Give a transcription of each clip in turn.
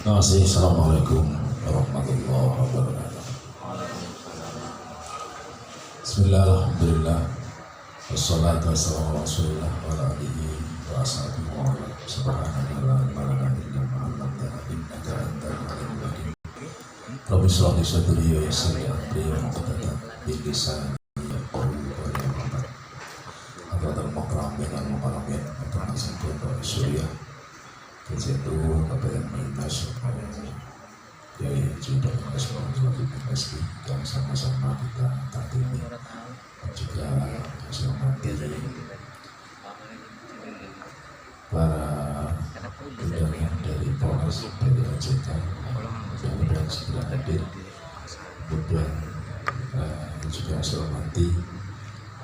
Assalamualaikum warahmatullahi wabarakatuh. Bismillahirrahmanirrahim. Wassalatu wassalamu ala Rasulillah wa ala alihi wa ashabihi wa ala subhanallahi wa bihamdihi innaka antal alimul hakim. Rabbi shrah li sadri wa yassir li amri wa hlul min lisani yafqahu qawli. Hadal maqam dengan muqarrabin atau nasabun dari Suriah. Kejatuh apa yang melintas Kiai Haji Dr. Selamat Meski yang sama-sama kita tatimi juga menghormati para undangan dari Polres dari OJK mudah-mudahan segera hadir, kemudian juga saya hormati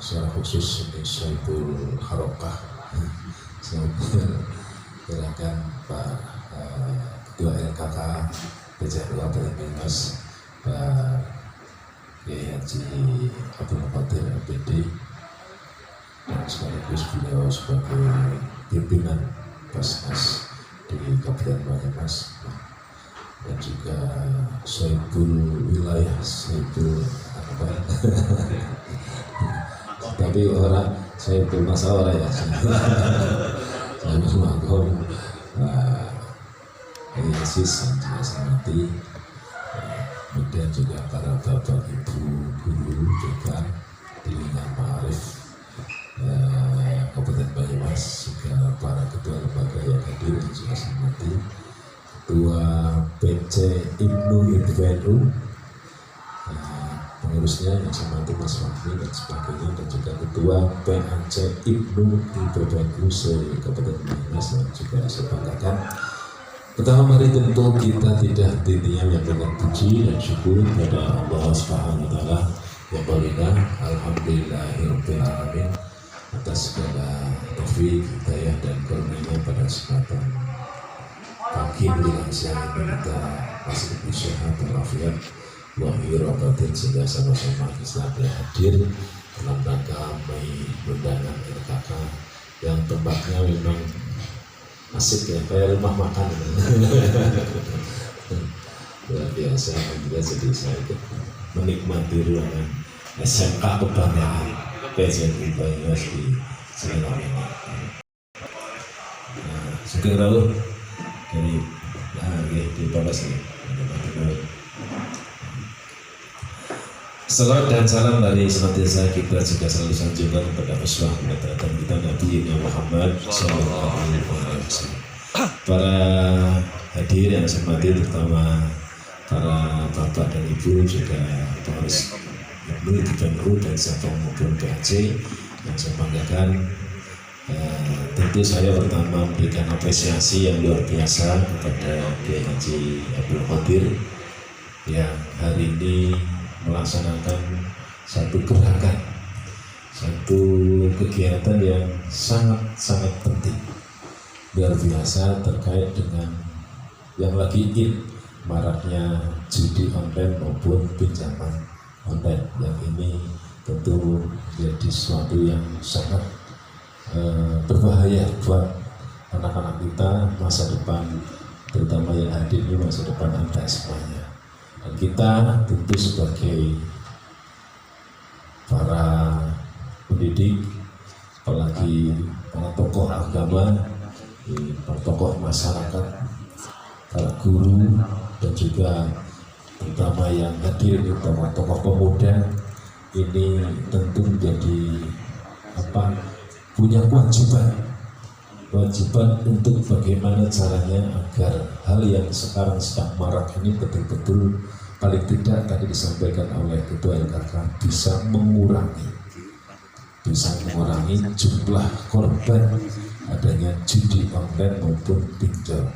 secara khusus ini Syaibul Harokah silakan Pak Ketua LKK PJ2 Periminas Pak Kiai Haji Abdul Qadir APD dan sekaligus beliau sebagai pimpinan Basnas di Kabupaten Banyumas dan juga Syaibul Wilayah Syaibul apa tapi orang Syaibul Masalah ya Assalamualaikum Yesus yang juga sangat kemudian juga para bapak ibu guru juga di lingkungan Ma'arif Kabupaten Banyumas, juga para ketua lembaga yang hadir yang juga sangat ketua PC Ibnu Yudhvenu, pengurusnya yang saya hormati Mas Fahmi dan sebagainya, dan juga ketua PAC Ibnu IPBNU se-Kabupaten Banyumas yang juga saya banggakan. Pertama mari tentu kita tidak diam yang dengan puji dan syukur kepada Allah Subhanahu wa taala yang baginda, alhamdulillahirabbil alamin atas segala taufik, hidayah dan karunia pada kesempatan pagi menjelang siang ini kita masih bisa walafiat wahir batin sehingga sama-sama kita hadir dalam rangka undangan LKK yang tempatnya memang asik ya, kayak rumah makan luar biasa. Juga jadi saya menikmati ruangan SMK kebanggaan PJNU Banyumas di Sleman ini. Sugeng rawuh dari di Polres ini. Salam dan salam dari senantiasa kita juga selalu sanjungan kepada Rasulullah dan kita Nabi Muhammad SAW. Para hadir yang saya hormati terutama para bapak dan ibu juga pengurus Ibnu Yudhvenu dan Sabang maupun PAC yang saya banggakan. Tentu saya pertama memberikan apresiasi yang luar biasa kepada Kiai Haji Abdul Qadir yang hari ini melaksanakan satu gerakan, satu kegiatan yang sangat penting, luar biasa terkait dengan yang lagi maraknya judi online maupun pinjaman online. Yang ini tentu menjadi sesuatu yang sangat berbahaya buat anak-anak kita, masa depan terutama yang hadir ini masa depan Anda semuanya. Dan kita tentu sebagai para pendidik, apalagi para tokoh agama, para tokoh masyarakat, para guru, dan juga terutama yang hadir para tokoh pemuda, ini tentu menjadi punya kewajiban untuk bagaimana caranya agar hal yang sekarang sedang marak ini betul-betul paling tidak tadi disampaikan oleh Ketua LKK bisa mengurangi jumlah korban adanya judi online maupun pinjol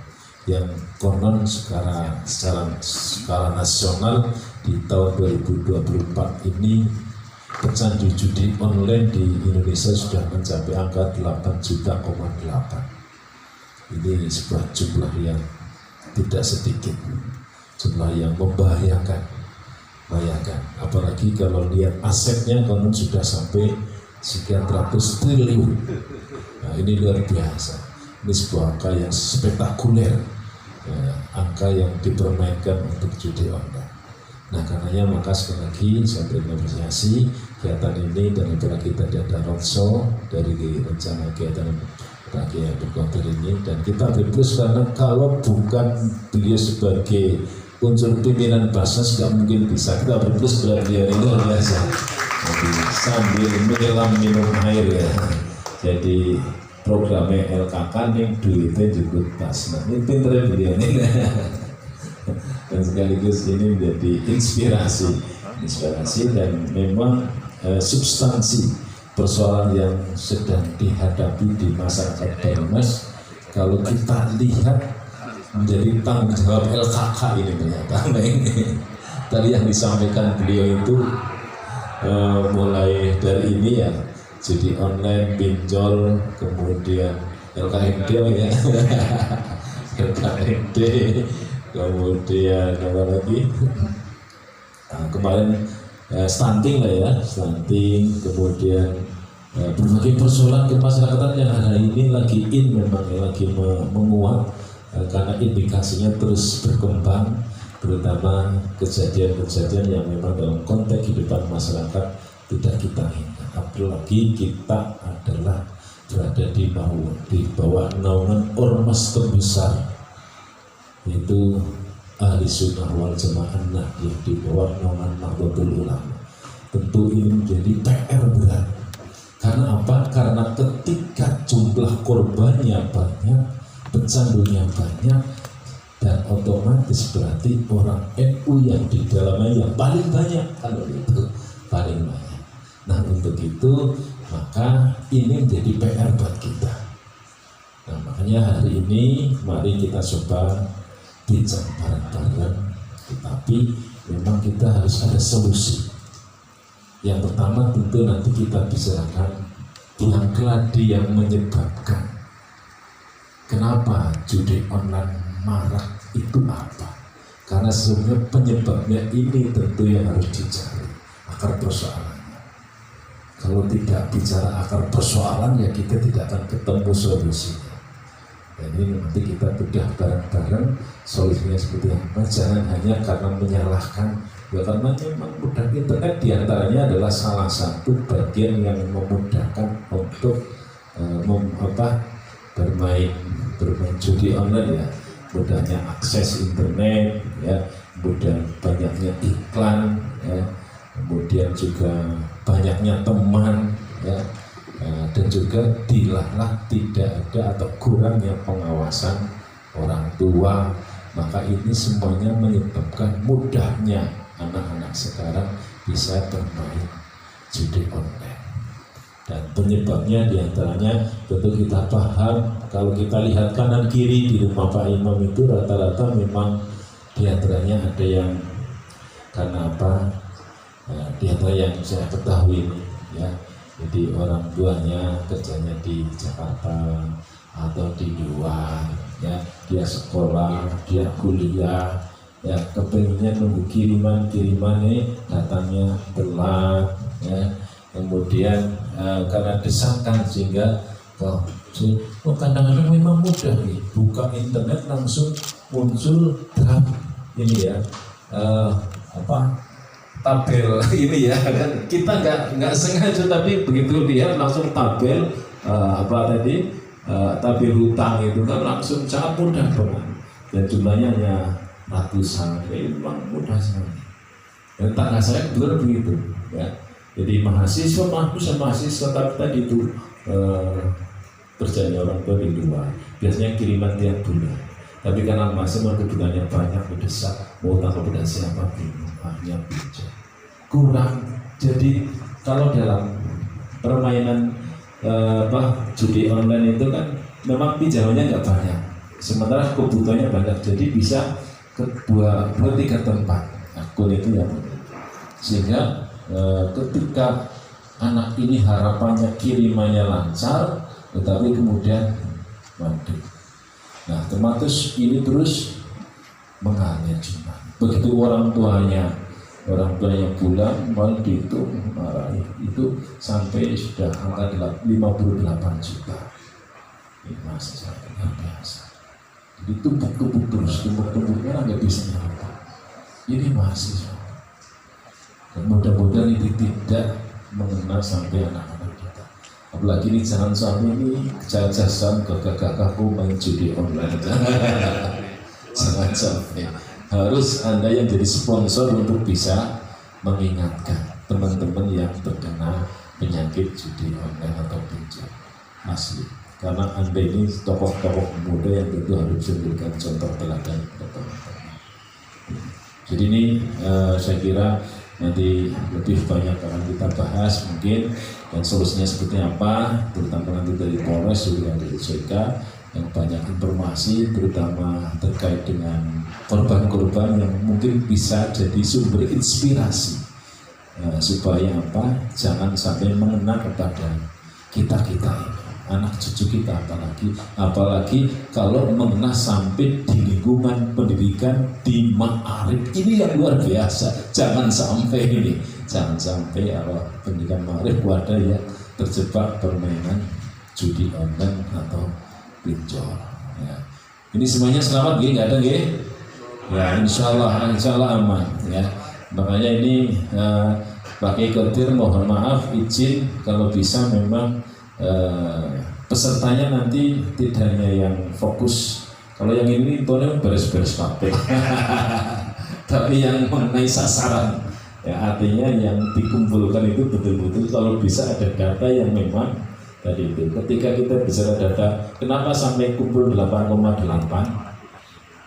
yang konon secara skala nasional di tahun 2024 ini pecandu judi online di Indonesia sudah mencapai angka 8,8 juta. Ini sebuah jumlah yang tidak sedikit, jumlah yang membahayakan. Bayangkan, apalagi kalau lihat asetnya konon sudah sampai sekian ratus triliun. Nah, ini luar biasa. Ini sebuah angka yang spektakuler angka yang dipermainkan untuk judi online. Nah, karenanya maka sekali lagi saya berikan apresiasi kegiatan ini, dan apalagi tadi ada roadshow dari rencana kegiatan rakyat berkompil ini, dan kita berplus karena kalau bukan beliau sebagai unsur pimpinan Basnas nggak mungkin bisa. Kita berplus kepada beliau ini luar biasa. Jadi sambil menyelam minum air ya. Jadi programnya LKK nih duitnya juga Basnas. Ini pinter beliau ini. Dan sekaligus ini menjadi inspirasi dan memang substansi persoalan yang sedang dihadapi di masyarakat Banyumas. Kalau kita lihat menjadi tanggung jawab LKK ini ternyata ini. Tadi yang disampaikan beliau itu mulai dari ini ya, judi online, pinjol, kemudian LKMD ya, LKMD, kemudian apa lagi? Kemarin stunting lah ya, stunting, kemudian berbagai persoalan kemasyarakatan yang hari ini lagi memang lagi menguat karena indikasinya terus berkembang, terutama kejadian-kejadian yang memang dalam konteks kehidupan masyarakat tidak kita inginkan. Apalagi kita adalah berada di bawah naungan ormas terbesar, yaitu Ahli Sunnah wal Jamaah yang di bawah naungan Nahdlatul Ulama. Tentu ini menjadi PR berat. Karena apa? Karena ketika jumlah korbannya banyak, pecandunya banyak, dan otomatis berarti orang NU yang di dalamnya yang paling banyak, kalau itu paling banyak. Nah, untuk itu maka ini menjadi PR buat kita. Nah, makanya hari ini mari kita coba bincang bareng-bareng, tetapi memang kita harus ada solusi. Yang pertama tentu nanti kita bicarakan tulang keladi yang menyebabkan kenapa judi online marak itu apa. Karena sebenarnya penyebabnya ini tentu yang harus dicari akar persoalannya. Kalau tidak bicara akar persoalan ya kita tidak akan ketemu solusinya. Jadi nanti kita bedah bareng-bareng solusinya seperti apa. Jangan hanya karena menyalahkan, ya karena memang mudah. Internet diantaranya adalah salah satu bagian yang memudahkan untuk bermain judi online ya. Mudahnya akses internet ya, mudah banyaknya iklan ya, kemudian juga banyaknya teman ya. Dan juga dilalah tidak ada atau kurangnya pengawasan orang tua, maka ini semuanya menyebabkan mudahnya anak-anak sekarang bisa bermain judi online. Dan penyebabnya diantaranya tentu kita paham, kalau kita lihat kanan kiri di rumah Pak Imam itu rata-rata memang diantaranya ada yang karena apa? Diantara yang saya ketahui ini ya. Jadi orang tuanya kerjanya di Jakarta atau di luar, ya dia sekolah, dia kuliah, ya kepengennya nunggu kiriman datangnya telat, ya kemudian karena desakan sehingga kadang-kadang memang mudah nih buka internet langsung muncul draft ini ya tabel ini ya kan, kita nggak sengaja tapi begitu lihat langsung tabel tabel hutang itu kan langsung sangat mudah banget, dan jumlahnya hanya ratusan, memang mudah sekali. Dan tangga saya betul begitu ya. Jadi mahasiswa tapi tadi itu kerjanya orang tua di luar, biasanya kiriman tiap bulan. Tapi karena masih kebutuhannya banyak, mendesak, mau utang kepada siapa bingung, akhirnya pinjam. Kurang. Jadi kalau dalam permainan judi online itu kan memang pinjamannya nggak banyak, sementara kebutuhannya banyak. Jadi bisa ke dua tiga tempat akun itu ya. Sehingga ketika anak ini harapannya kirimannya lancar, tetapi kemudian mati. Nah, otomatis ini terus mengalir jumlah. Begitu orang tuanya pulang, malah dihitung marahi itu sampai sudah angka 58 juta. Ini masih sangat biasa. ditumpuk-tumpuk terus, tumpuk-tumpuknya nggak bisa nyampe. Ini mahasiswa. Dan mudah-mudahan ini tidak mengena sampai anak-anak kita. Apalagi ini jangan sampai ini kejajasan gagah-gagahku main judi online. Jangan sampai. Harus Anda yang jadi sponsor untuk bisa mengingatkan teman-teman yang terkena penyakit judi online atau pinjol. Asli. Karena Anda ini tokoh-tokoh muda yang tentu harus memberikan contoh teladan kepada teman-teman. Jadi ini saya kira nanti lebih banyak akan kita bahas mungkin, dan solusinya seperti apa, terutama nanti dari Polres juga dari JK yang banyak informasi terutama terkait dengan korban-korban yang mungkin bisa jadi sumber inspirasi supaya apa, jangan sampai mengena kepada kita-kita ini, anak cucu kita, apalagi kalau mengena sampai di lingkungan pendidikan di ma'arif. Ini yang luar biasa. Jangan sampai pendidikan ma'arif ada yang terjebak permainan judi online atau pinjol. Ya. Ini semuanya selamat, nggak ada nggih? Ya, insya Allah aman. Ya. Makanya ini Pak Kiai Qadir mohon maaf izin kalau bisa memang pesertanya nanti tidak hanya yang fokus. Kalau yang ini infonya beres-beres kabeh. Tapi yang mengenai sasaran, ya artinya yang dikumpulkan itu betul-betul kalau bisa ada data yang memang tadi itu. Ketika kita bicara data, kenapa sampai kumpul 8,8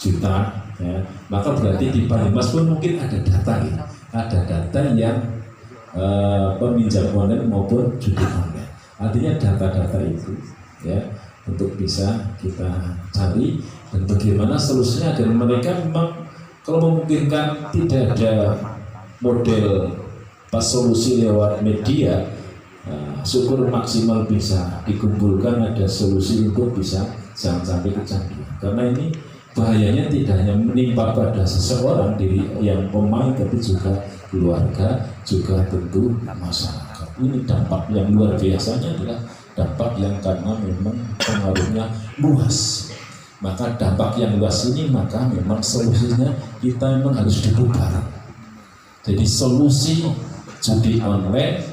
juta, ya, maka berarti di Banyumas pun mungkin ada data, ya. Ada data yang peminjam online maupun judi online. Artinya data-data itu, ya, untuk bisa kita cari dan bagaimana solusinya agar mereka memang kalau memungkinkan tidak ada model pas solusi lewat media, syukur maksimal bisa dikumpulkan ada solusi untuk bisa jangan sampai kecanduan. Karena ini bahayanya tidak hanya menimpa pada seseorang diri yang pemain, tapi juga keluarga, juga tentu masyarakat. Ini dampak yang luar biasanya adalah dampak yang karena memang pengaruhnya luas. Maka dampak yang luas ini maka memang solusinya kita memang harus duduk bareng. Jadi solusi judi online,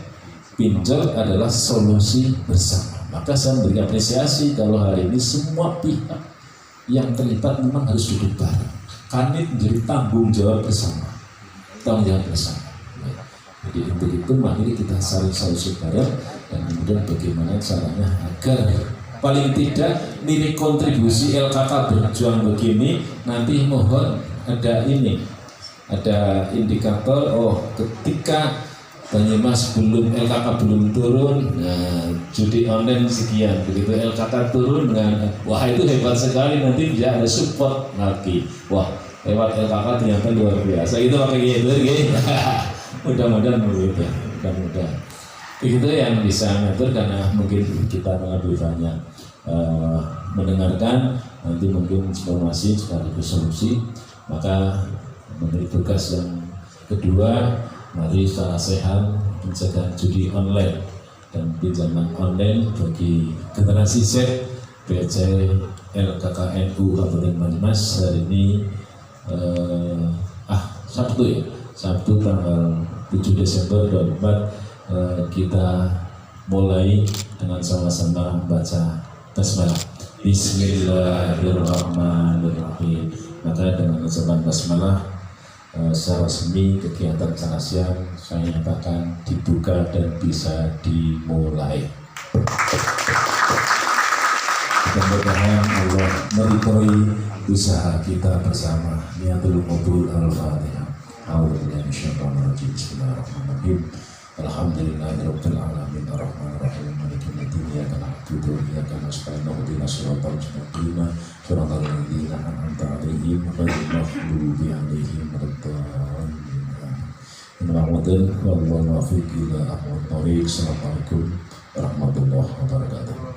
pinjol adalah solusi bersama. Maka saya memberi apresiasi kalau hari ini semua pihak yang terlibat memang harus duduk bareng. Karena ini menjadi tanggung jawab bersama. Tanggung jawab bersama. Jadi untuk itu mari kita saling solusi bareng dan kemudian bagaimana caranya agar paling tidak nilai kontribusi LKK berjuang begini nanti mohon ada indikator, oh ketika Banyumas LKK belum turun, nah, judi online sekian, begitu LKK turun dengan wah itu hebat sekali, nanti bisa ada support lagi, wah lewat LKK ternyata luar biasa, itu pakai gitu. Mudah-mudahan begitu, mudah-mudahan itu yang bisa ngatur, karena mungkin kita lebih banyak mendengarkan nanti mungkin informasi sekaligus solusi. Maka menjadi tugas yang kedua, mari secara sehat pencegahan judi online dan pinjaman online bagi generasi Z BC LKKNU Kabupaten Banyumas. Hari ini Sabtu tanggal 7 Desember 2024 kita mulai dengan sama-sama membaca basmalah. Bismillahirrahmanirrahim. Maka dengan ucapan basmalah secara resmi kegiatan Sanasian saya nyatakan dibuka dan bisa dimulai. Mudah-mudahan Allah meridhoi usaha kita bersama. Niatul qabul al-Fatihah. A'udzubillahi Bismillahirrahmanirrahim. Alhamdulillahirabbil alamin arrahmanirrahim maliki yaumiddin iyyaka na'budu wa iyyaka nasta'in ihdinas siratal mustaqim siratal ladzina an'amta 'alaihim ghairil maghdubi 'alaihim waladdallin. Wallahu muwaffiq ila aqwamit thoriq. Assalamualaikum warahmatullahi wabarakatuh.